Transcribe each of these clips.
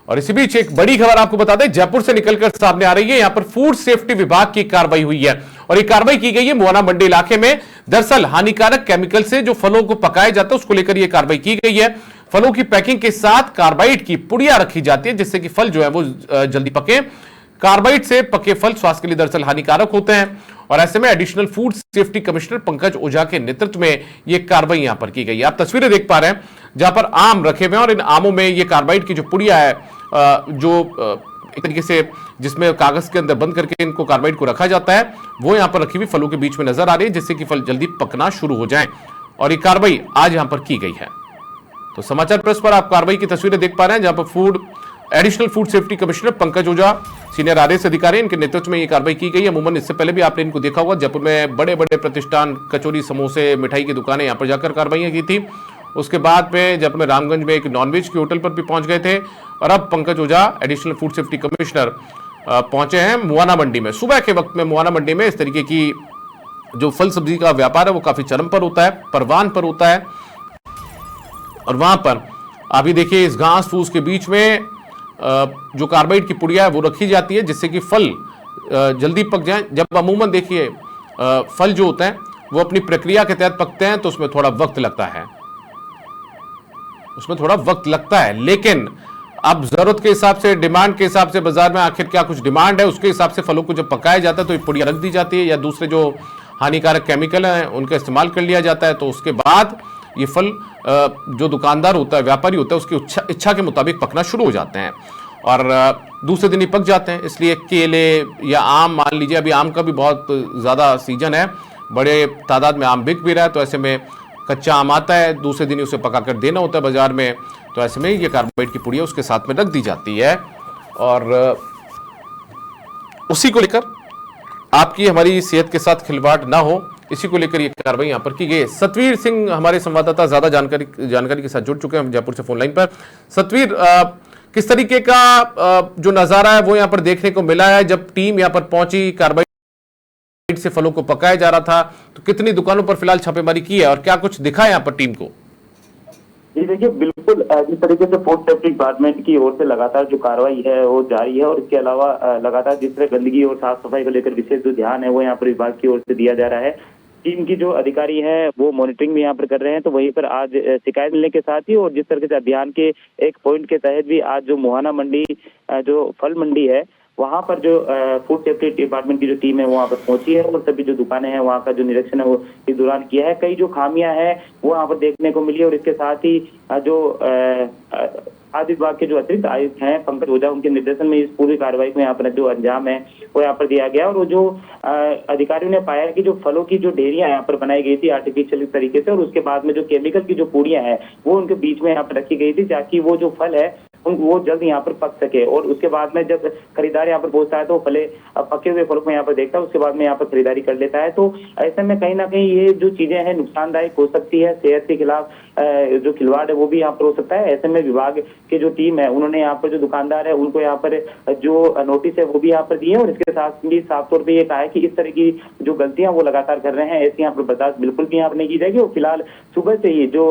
और इसी बीच एक बड़ी खबर आपको बता दें, जयपुर से निकलकर सामने आ रही है। यहां पर फूड सेफ्टी विभाग की कार्रवाई हुई है और ये कार्रवाई की गई है मुआना मंडी इलाके में। दरअसल हानिकारक केमिकल से जो फलों को पकाया जाता है उसको लेकर यह कार्रवाई की गई है। फलों की पैकिंग के साथ कार्बाइड की पुड़िया रखी जाती है जिससे कि फल जो है वो जल्दी पके। कार्बाइड से पके फल स्वास्थ्य के लिए दरअसल हानिकारक होते हैं और ऐसे में additional food safety commissioner Pankaj Ojha के नेतृत्व में यह कार्रवाई यहां पर की गई है। आप तस्वीरें देख पा रहे हैं जहां पर आम रखे हुए हैं और इन आमों में यह कार्बाइड की जो पुड़िया है, जो एक तरीके से जिसमें कागज के अंदर बंद करके इनको कार्बाइड को रखा जाता है, वो यहां पर रखी हुई फलों के बीच में नजर आ रही है जिससे कि फल जल्दी पकना शुरू हो जाए और ये कार्रवाई आज यहां पर की गई है। तो समाचार प्रेस पर आप कार्रवाई की तस्वीरें देख पा रहे हैं जहां पर additional food safety commissioner Pankaj Ojha senior RS अधिकारी, इनके नेतृत्व में यह कार्रवाई की गई है। अमूमन इससे पहले भी आपने इनको देखा होगा, जयपुर में बड़े बड़े प्रतिष्ठान, कचौरी, समोसे, मिठाई की दुकानें यहां पर जाकर कार्रवाई की थी। उसके बाद में जयपुर में रामगंज में एक नॉनवेज के होटल पर भी पहुंच गए थे और अब पंकज ओझा एडिशनल फूड सेफ्टी कमिश्नर पहुंचे हैं मुआना मंडी में। सुबह के वक्त में मुआना मंडी में इस तरीके की जो फल सब्जी का व्यापार है वो काफी चरम पर होता है, परवान पर होता है और वहां पर अभी देखिए इस घास फूस के बीच में जो कार्बाइड की पुड़िया है वो रखी जाती है जिससे कि फल जल्दी पक जाए। जब अमूमन देखिए फल जो होते हैं वो अपनी प्रक्रिया के तहत पकते हैं तो उसमें थोड़ा वक्त लगता है, लेकिन अब जरूरत के हिसाब से, डिमांड के हिसाब से बाजार में आखिर क्या कुछ डिमांड है उसके हिसाब से फलों को जब पकाया जाता है तो ये पुड़िया रख दी जाती है या दूसरे जो हानिकारक केमिकल हैं उनका इस्तेमाल कर लिया जाता है। तो उसके बाद ये फल जो दुकानदार होता है, व्यापारी होता है, उसकी इच्छा के मुताबिक पकना शुरू हो जाते हैं और दूसरे दिन ही पक जाते हैं। इसलिए केले या आम, मान लीजिए अभी आम का भी बहुत ज़्यादा सीजन है, बड़े तादाद में आम बिक भी रहा है, तो ऐसे में कच्चा आम आता है, दूसरे दिन उसे पकाकर देना होता है बाजार में, तो ऐसे में ये कार्बाइड की पुड़िया उसके साथ में रख दी जाती है और उसी को लेकर आपकी हमारी सेहत के साथ खिलवाड़ ना हो, इसी को लेकर यह कार्रवाई यहां पर की गई। सतवीर सिंह हमारे संवाददाता ज्यादा जानकारी के साथ जुड़ चुके हैं जयपुर से फोन लाइन पर। सतवीर, किस तरीके का जो नजारा है वो यहां पर देखने को मिला है जब टीम यहां पर पहुंची, कार्बाइड से फलों को पकाया जा रहा था, तो कितनी दुकानों पर फिलहाल छापेमारी की है और क्या कुछ दिखा है यहां पर टीम को? जी देखिए, बिल्कुल जिस तरीके से फूड सेफ्टी डिपार्टमेंट की ओर से लगातार जो कार्रवाई है वो जारी है और इसके अलावा लगातार जिस तरह गंदगी और साफ सफाई को लेकर विशेष जो ध्यान है वो यहाँ पर विभाग की ओर से दिया जा रहा है। टीम की जो अधिकारी है वो मॉनिटरिंग भी यहाँ पर कर रहे हैं, तो वहीं पर आज शिकायत मिलने के साथ ही और जिस तरीके से अभियान के एक पॉइंट के तहत भी आज जो मुहाना मंडी जो फल मंडी है वहां पर जो फूड सेफ्टी डिपार्टमेंट की जो टीम है वहां पर पहुंची है और सभी जो दुकानें हैं वहां का जो निरीक्षण है वो इस दौरान किया है। कई जो खामियां हैं वो वहां पर देखने को मिली और इसके साथ ही जो खाद्य विभाग के जो अतिरिक्त आयुक्त हैं पंकज ओझा, उनके निर्देशन में इस पूरी कार्रवाई को यहाँ पर जो अंजाम है वो यहाँ पर दिया गया और वो जो अधिकारियों ने पाया कि जो फलों की जो ढेरियां यहाँ पर बनाई गई थी आर्टिफिशियल तरीके से और उसके बाद में जो केमिकल की जो पूड़ियां हैं वो उनके बीच में यहाँ पर रखी गई थी ताकि वो जो फल है वो जल्द यहाँ पर पक सके और उसके बाद में जब खरीदार यहाँ पर पहुंचता है तो फले पके हुए फलों को यहाँ पर देखता है, उसके बाद में यहाँ पर खरीदारी कर लेता है। तो ऐसे में कहीं ना कहीं ये जो चीजें हैं नुकसानदायक हो सकती है, सेहत के खिलाफ जो खिलवाड़ है वो भी यहाँ पर हो सकता है। ऐसे में विभाग की जो टीम है उन्होंने यहाँ पर जो दुकानदार है उनको यहाँ पर जो नोटिस है वो भी यहाँ पर दिए और इसके साथ भी साफ तौर पर ये कहा है कि इस तरह की जो गलतियां वो लगातार कर रहे हैं ऐसी यहाँ पर बर्दाश्त बिल्कुल भी यहाँ पर नहीं की जाएगी। और फिलहाल सुबह से ही जो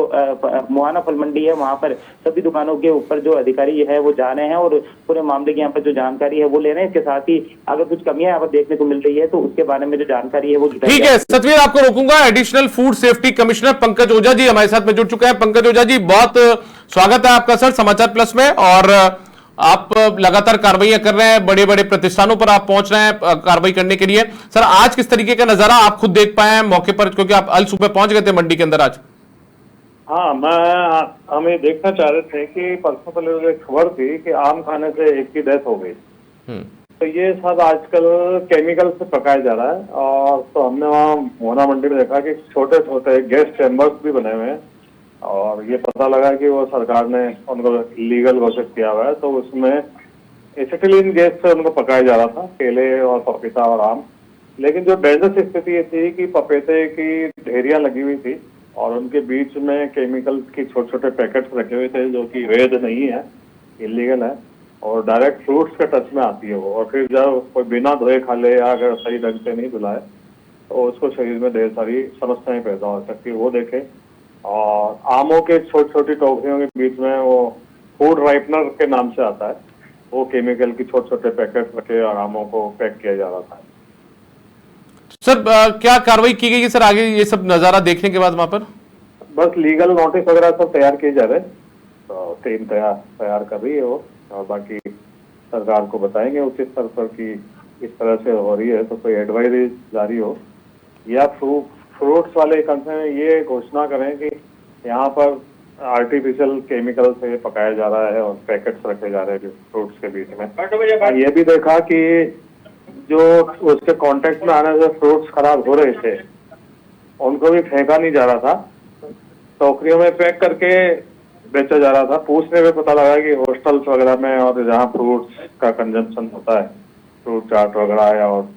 मुहाना फल मंडी है वहां पर सभी दुकानों के ऊपर जो अधिकारी है वो जा रहे हैं और पूरे मामले की यहाँ पर जो जानकारी है वो ले रहे हैं। इसके साथ ही अगर कुछ कमियां यहाँ पर देखने को मिल रही है तो उसके बारे में जो जानकारी है वो ठीक है। सतवीर, आपको रोकूंगा। Additional food safety commissioner Pankaj Ojha ji हमारे साथ में जुड़ चुके हैं। पंकज ओझा जी, बहुत स्वागत है आपका सर समाचार प्लस में। और आप लगातार कार्रवाइयां कर रहे हैं, बड़े बड़े प्रतिष्ठानों पर आप पहुंच रहे हैं कार्रवाई करने के लिए। सर, आज किस तरीके का नजारा आप खुद देख पाए हैं मौके पर, क्योंकि आप अल सुबह पहुंच गए थे मंडी के अंदर आज? हाँ, हम ये देखना चाह रहे थे कि परसों पहले एक खबर थी कि आम खाने से एक की डेथ हो गई। तो ये सब आजकल केमिकल से पकाया जा रहा है और तो हमने वहाँ मोहना मंडी में देखा कि छोटे छोटे गैस चैम्बर्स भी बने हुए हैं और ये पता लगा कि वो सरकार ने उनको लीगल घोषित किया हुआ है। तो उसमें एसिटिलीन गैस से उनको पकाया जा रहा था, केले और पपीता और आम। लेकिन जो डेंजरस स्थिति ये थी कि पपीते की ढेरियां लगी हुई थी और उनके बीच में केमिकल के छोटे छोटे पैकेट्स रखे हुए थे जो कि वैध नहीं है, इलीगल है और डायरेक्ट फ्रूट्स के टच में आती है वो। और फिर जब कोई बिना धोए खा ले या अगर सही ढंग से नहीं धुलाए तो उसको शरीर में ढेर सारी समस्याएं पैदा हो सकती है, वो देखे। और आमों के छोटी छोटी टोकरियों के बीच में वो फूड राइपनर के नाम से आता है, वो केमिकल की छोटे छोटे पैकेट रखे और आमों को पैक किया जा रहा था। सर क्या कार्रवाई की गई है सर आगे ये सब नजारा देखने के बाद वहां पर? बस लीगल नोटिस वगैरह सब तैयार किए जा रहे हैं, तो टीम तैयार कर रही है वो, और बाकी सरकार को बताएंगे उचित स्तर पर कि इस तरह से हो रही है तो कोई एडवाइजरी जारी हो, या फ्रूट्स वाले कंसर्न ये घोषणा करें कि यहाँ पर आर्टिफिशियल केमिकल से पकाया जा रहा है और पैकेट्स रखे जा रहे हैं फ्रूट्स के बीच में। ये भी देखा कि जो उसके कांटेक्ट में आने से फ्रूट्स खराब हो रहे थे उनको भी फेंका नहीं जा रहा था, टोकरियों में पैक करके बेचा जा रहा था। पूछने में पता लगा कि हॉस्टल्स वगैरह में और जहाँ फ्रूट्स का कंजम्पशन होता है, फ्रूट चाट वगैरह है, और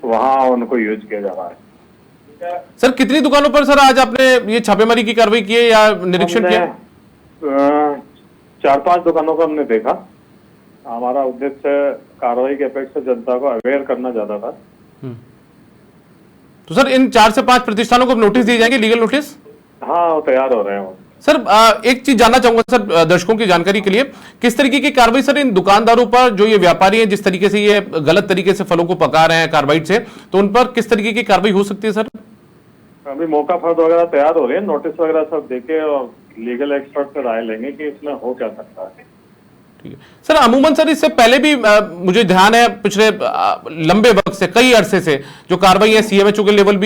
वहाँ उनको यूज किया जा रहा है। सर कितनी दुकानों पर सर आज आपने ये छापेमारी की कार्रवाई की है या निरीक्षण किया? 4-5 दुकानों को हमने देखा। हमारा उद्देश्य कार्रवाई के अपेक्षा जनता को अवेयर करना ज्यादा था। तो सर इन 4 से 5 प्रतिष्ठानों को नोटिस दिए जाएंगे, लीगल नोटिस? हाँ, वो तैयार हो रहे हैं। सर एक चीज जानना चाहूंगा सर दर्शकों की जानकारी के लिए, किस तरीके की कार्रवाई सर इन दुकानदारों पर जो ये व्यापारी हैं जिस तरीके से ये गलत तरीके से फलों को पका रहे हैं कार्बाइड से, तो उन पर किस तरीके की कार्रवाई हो सकती है सर? अभी मौका फर्द वगैरह तैयार हो रहे हैं, नोटिस वगैरह सब देके और लीगल एक्सपर्ट से राय लेंगे कि इसमें हो क्या सकता है। ठीक है सर, अमूमन सर इससे पहले भी मुझे ध्यान है पिछले लंबे वक्त से कई अरसे से जो कार्रवाई है सीएमएचओ के लेवल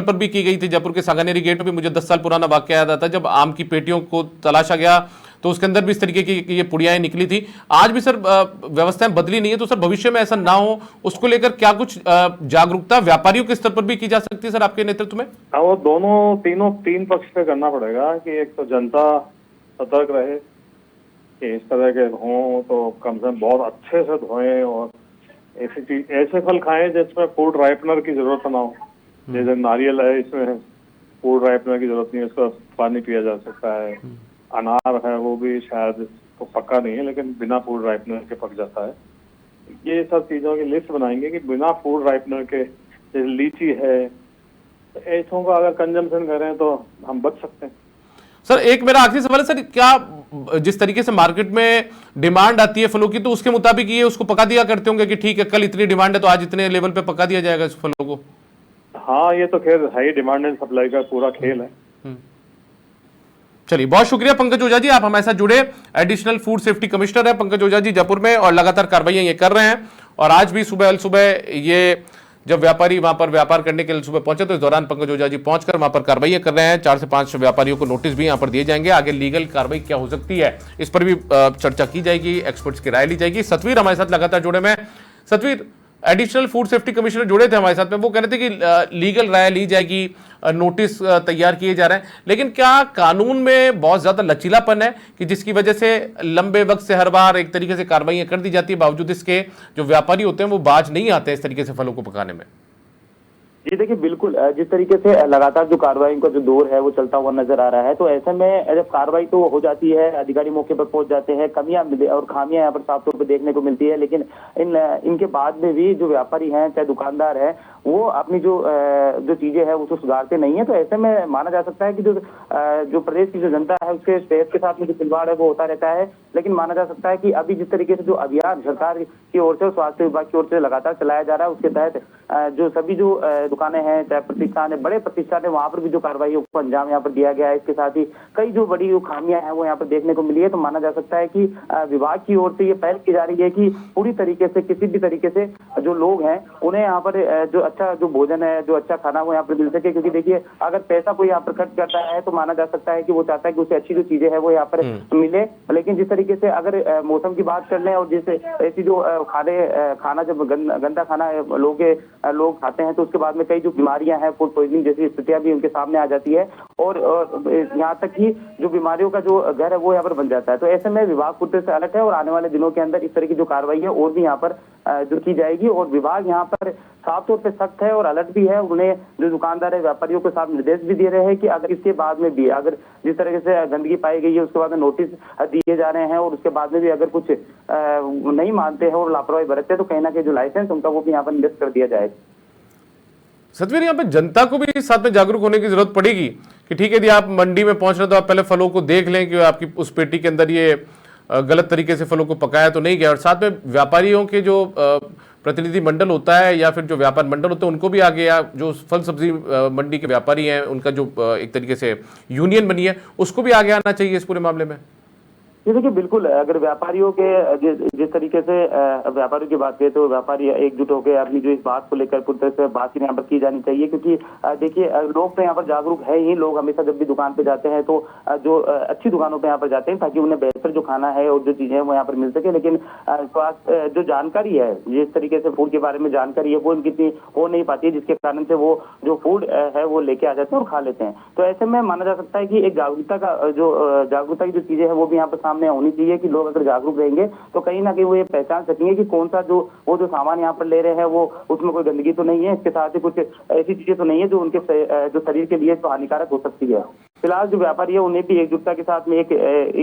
पर भी की गई थी। जयपुर के सांगानेरी गेट में भी मुझे 10 साल पुराना वाकया याद आता है, जब आम की पेटियों को तलाशा गया तो उसके अंदर भी इस तरीके की ये पुड़ियाएं निकली थी। आज भी सर व्यवस्थाएं बदली नहीं है, तो सर भविष्य में ऐसा ना हो उसको लेकर क्या कुछ जागरूकता व्यापारियों के स्तर पर भी की जा सकती है सर आपके नेतृत्व में? वो तीन पक्ष पे करना पड़ेगा कि एक तो जनता सतर्क रहे कि इस तरह के हों तो कम से कम बहुत अच्छे से धोएं और ऐसे फल खाएं जिसमें फूड राइपनर की जरूरत ना हो। जैसे नारियल है, इसमें फूड राइपनर की जरूरत नहीं है, उसका पानी पिया जा सकता है। अनार है, वो भी शायद तो पक्का नहीं है लेकिन बिना फूड राइपनर के पक जाता है। ये सब चीजों की लिस्ट बनाएंगे कि बिना फूड राइपनर के, जैसे लीची है, तो ऐसों का अगर कंजम्पशन करें तो हम बच सकते हैं। सर एक मेरा आखिरी सवाल है सर, क्या जिस तरीके से मार्केट में डिमांड आती है फलों की तो उसके मुताबिक ये उसको पका दिया करते होंगे कि ठीक है कल इतनी डिमांड है तो आज इतने लेवल पे पका दिया जाएगा इस फलों को? हाँ, ये तो खैर हाई डिमांड एंड सप्लाई का पूरा खेल है। चलिए, बहुत शुक्रिया पंकज ओझा जी, आप हमारे साथ जुड़े। एडिशनल फूड सेफ्टी कमिश्नर है पंकज ओझा जी जयपुर में, और लगातार कार्रवाइयां ये कर रहे हैं। और आज भी सुबह ये जब व्यापारी वहां पर व्यापार करने के लिए सुबह पहुंचे तो इस दौरान पंकज ओझा जी पहुंचकर वहां पर कार्रवाइयां कर रहे हैं। 4 से 5 व्यापारियों को नोटिस भी यहां पर दिए जाएंगे। आगे लीगल कार्रवाई क्या हो सकती है इस पर भी चर्चा की जाएगी, एक्सपर्ट्स की राय ली जाएगी। सतवीर हमारे साथ लगातार जुड़े में। Satveer, additional food safety commissioner जुड़े थे हमारे साथ में, वो कह रहे थे कि लीगल राय ली जाएगी, नोटिस तैयार किए जा रहे हैं, लेकिन क्या कानून में बहुत ज्यादा लचीलापन है कि जिसकी वजह से लंबे वक्त से हर बार एक तरीके से कार्रवाई कर दी जाती है, बावजूद इसके जो व्यापारी होते हैं वो बाज नहीं आते इस तरीके से फलों को पकाने में? जी देखिए, बिल्कुल जिस तरीके से लगातार जो कार्रवाई का जो दौर है वो चलता हुआ नजर आ रहा है, तो ऐसे में जब कार्रवाई तो हो जाती है, अधिकारी मौके पर पहुंच जाते हैं, कमियां और खामियां यहाँ पर साफ तौर पर देखने को मिलती है, लेकिन इनके बाद में भी जो व्यापारी हैं चाहे दुकानदार है वो अपनी जो चीजें हैं उसको सुधारते नहीं है। तो ऐसे में माना जा सकता है कि जो प्रदेश की जो जनता है उसके सेहत के साथ में जो खिलवाड़ है वो होता रहता है। लेकिन माना जा सकता है कि अभी जिस तरीके से जो अभियान सरकार की ओर से, स्वास्थ्य विभाग की ओर से लगातार चलाया जा रहा है, उसके तहत जो सभी जो दुकानें हैं चाहे प्रतिष्ठान है, बड़े प्रतिष्ठान है, वहां पर भी जो कार्रवाई को अंजाम यहाँ पर दिया गया है। इसके साथ ही कई जो बड़ी खामियां हैं वो यहाँ पर देखने को मिली है। तो माना जा सकता है कि विभाग की ओर से ये पहल की जा रही है कि पूरी तरीके से किसी भी तरीके से जो लोग हैं उन्हें यहाँ पर जो अच्छा जो भोजन है, जो अच्छा खाना वो यहाँ पर मिल सके। क्योंकि देखिए, अगर पैसा कोई यहाँ पर खर्च करता है तो माना जा सकता है कि वो चाहता है कि उसे अच्छी जो चीजें है वो यहाँ पर मिले। लेकिन जिस तरीके से अगर मौसम की बात कर लें और जैसे ऐसी जो खाना जब गंदा खाना लोग खाते हैं तो उसके बाद में कई जो बीमारियां हैं, फूड पॉइजनिंग जैसी स्थितियां भी उनके सामने आ जाती है, और यहाँ तक कि जो बीमारियों का जो घर है वो यहाँ पर बन जाता है। तो ऐसे में विभाग पूरी तरह से अलर्ट है और आने वाले दिनों के अंदर इस तरह की जो कार्रवाई है और भी यहाँ पर जो की जाएगी। और विभाग यहाँ पर साफ तौर पर सख्त है और अलर्ट भी है। उन्हें जो दुकानदार है, व्यापारियों को साफ निर्देश भी दे रहे हैं कि अगर इसके बाद में भी अगर जिस तरीके से गंदगी पाई गई है उसके बाद में नोटिस दिए जा रहे हैं और उसके बाद में भी अगर कुछ नहीं मानते हैं और लापरवाही बरतते हैं तो कहीं ना कहीं जो लाइसेंस उनका वो भी यहाँ पर निरस्त कर दिया जाएगा। सतवीर, यहाँ पे जनता को भी साथ में जागरूक होने की जरूरत पड़ेगी कि ठीक है यदि आप मंडी में पहुंच रहे हो तो आप पहले फलों को देख लें कि आपकी उस पेटी के अंदर ये गलत तरीके से फलों को पकाया तो नहीं गया। और साथ में व्यापारियों के जो प्रतिनिधि मंडल होता है या फिर जो व्यापार मंडल होते हैं उनको भी आगे, या जो फल सब्जी मंडी के व्यापारी हैं उनका जो एक तरीके से यूनियन बनी है उसको भी आगे आना चाहिए इस पूरे मामले में। ये देखिए बिल्कुल, अगर व्यापारियों के जिस तरीके से व्यापारियों की बात करें तो व्यापारी एकजुट होकर अपनी जो इस बात को लेकर पूरी तरह से बात यहाँ पर की जानी चाहिए, क्योंकि देखिए लोग तो यहाँ पर जागरूक है ही। लोग हमेशा जब भी दुकान पे जाते हैं तो जो अच्छी दुकानों पे यहाँ पर जाते हैं ताकि उन्हें बेहतर जो खाना है और जो चीजें हैं वो यहाँ पर मिल सके। लेकिन स्वास्थ्य जो जानकारी है, जिस तरीके से फूड के बारे में जानकारी है वो इनकी इतनी हो नहीं पाती है, जिसके कारण से वो जो फूड है वो लेके आ जाते हैं और खा लेते हैं। तो ऐसे में माना जा सकता है कि एक जागरूकता की जो चीजें हैं वो भी यहाँ पर सामने होनी चाहिए कि लोग अगर जागरूक रहेंगे तो कहीं ना कहीं वो ये पहचान सकेंगे कि कौन सा जो सामान यहाँ पर ले रहे हैं वो उसमें कोई गंदगी तो नहीं है, इसके साथ ही कुछ ऐसी चीजें तो नहीं है जो उनके जो शरीर के लिए तो हानिकारक हो सकती है। फिलहाल जो व्यापारी है उन्हें भी एकजुटता के साथ में एक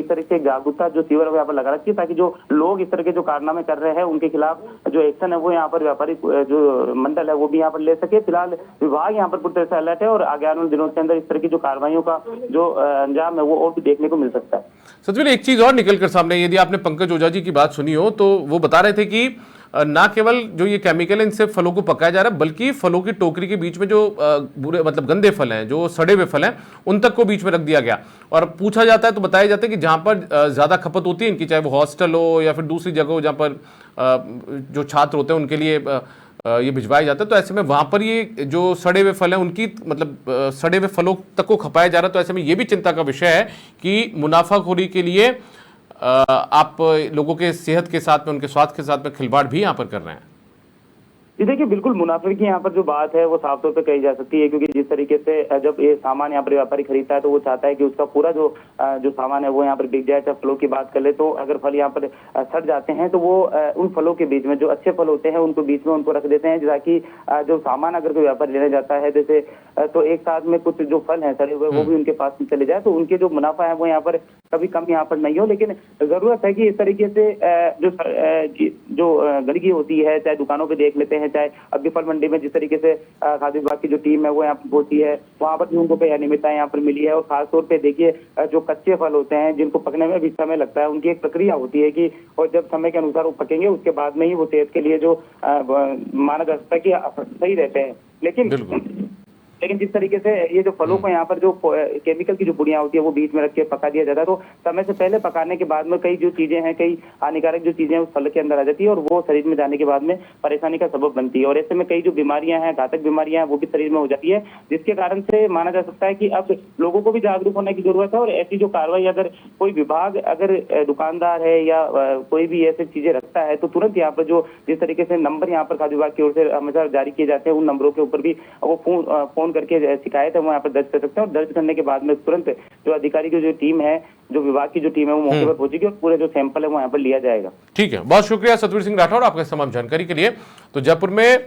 तरह से जागरूकता जो तीव्र यहाँ पर लगा रखी है, ताकि जो लोग इस तरह के जो कारनामे कर रहे हैं उनके खिलाफ जो एक्शन है वो यहाँ पर व्यापारी जो मंडल है वो भी यहाँ पर ले सके। फिलहाल विभाग यहाँ पर पूरी तरह से अलर्ट है और आगे आने वाले दिनों के अंदर इस तरह की जो कार्रवाइयों का जो अंजाम है वो और भी देखने को मिल सकता है। सतवीर, एक चीज और निकल कर सामने, यदि आपने पंकज ओझा जी की बात सुनी हो तो वो बता रहे थे कि ना केवल जो ये केमिकल है इनसे फलों को पकाया जा रहा है, बल्कि फलों की टोकरी के बीच में जो बुरे मतलब गंदे फल हैं, जो सड़े हुए फल हैं, उन तक को बीच में रख दिया गया। और पूछा जाता है तो बताया जाता है कि जहां पर ज्यादा खपत होती है इनकी, चाहे वो हॉस्टल हो या फिर दूसरी जगह हो जहां पर जो छात्र होते हैं उनके लिए ये भिजवाया जाता है, तो ऐसे में वहां पर ये जो सड़े हुए फल हैं उनकी मतलब सड़े हुए फलों तक को खपाया जा रहा है। तो ऐसे में ये भी चिंता का विषय है कि मुनाफाखोरी के लिए आप लोगों के सेहत के साथ में, उनके स्वास्थ्य के साथ में खिलवाड़ भी यहाँ पर कर रहे हैं। जी देखिए बिल्कुल, मुनाफे की यहाँ पर जो बात है वो साफ तौर पे कही जा सकती है, क्योंकि जिस तरीके से जब ये सामान यहाँ पर व्यापारी खरीदता है तो वो चाहता है कि उसका पूरा जो सामान है वो यहाँ पर बिक जाए। चाहे फलों की बात कर ले तो अगर फल यहाँ पर सड़ जाते हैं तो वो उन फलों के बीच में जो अच्छे फल होते हैं उनको बीच में उनको रख देते हैं, ताकि जो सामान अगर कोई व्यापारी लेने जाता है जैसे तो एक साथ में कुछ जो फल है सड़े हुए वो भी उनके पास चले जाए, तो उनके जो मुनाफा है वो यहाँ पर कभी कम यहाँ पर नहीं हो। लेकिन जरूरत है कि इस तरीके से जो गंदगी होती है, चाहे दुकानों पे देख लेते हैं, चाहे अभी फल मंडी में जिस तरीके से खाद्य विभाग की जो टीम है वो यहाँ पर होती है, वहाँ पर भी उनको कई अनियमितताएं यहाँ पर मिली है। और खासतौर पे देखिए जो कच्चे फल होते हैं जिनको पकने में भी समय लगता है, उनकी एक प्रक्रिया होती है कि और जब समय के अनुसार वो पकेंगे उसके बाद में ही वो सेहत के लिए जो माना जा सकता है कि सही रहते हैं। लेकिन जिस तरीके से ये जो फलों को यहाँ पर जो केमिकल की जो पुड़ियां होती है वो बीच में रख के पका दिया जाता है, तो समय से पहले पकाने के बाद में कई जो चीजें हैं, कई हानिकारक जो चीजें उस फल के अंदर आ जाती है और वो शरीर में जाने के बाद में परेशानी का सबब बनती है। और ऐसे में कई जो बीमारियां हैं, घातक बीमारियां हैं वो भी शरीर में हो जाती है, जिसके कारण से माना जा सकता है कि अब लोगों को भी जागरूक होने की जरूरत है। और ऐसी जो कार्रवाई अगर कोई विभाग अगर दुकानदार है या कोई भी ऐसी चीजें रखता है तो तुरंत यहाँ पर जो जिस तरीके से नंबर यहाँ पर खाद्य विभाग की ओर से हमेशा जारी किए जाते हैं उन नंबरों के ऊपर भी वो फोन करके शिकायत है वो यहाँ पर दर्ज कर सकते हैं। और दर्ज करने के बाद में तुरंत जो अधिकारी की जो टीम है, जो विभाग की जो टीम है वो मौके पर पहुंचेगी और पूरे जो सैंपल है वो यहाँ पर लिया जाएगा। ठीक है, बहुत शुक्रिया सतवीर सिंह राठौर आपका तमाम जानकारी के लिए। तो जयपुर में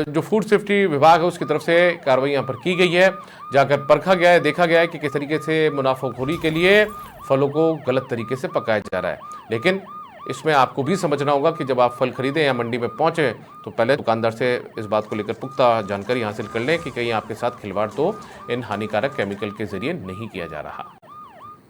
जो फूड सेफ्टी विभाग है उसकी तरफ से कार्रवाई यहाँ पर की गई है, जाकर परखा गया है, देखा गया है कि किस तरीके से मुनाफाखोरी के लिए फलों को गलत तरीके से पकाया जा रहा है। लेकिन इसमें आपको भी समझना होगा कि जब आप फल खरीदें या मंडी में पहुंचे तो पहले दुकानदार से इस बात को लेकर पुख्ता जानकारी हासिल कर लें कि कहीं आपके साथ खिलवाड़ तो इन हानिकारक केमिकल के जरिए नहीं किया जा रहा।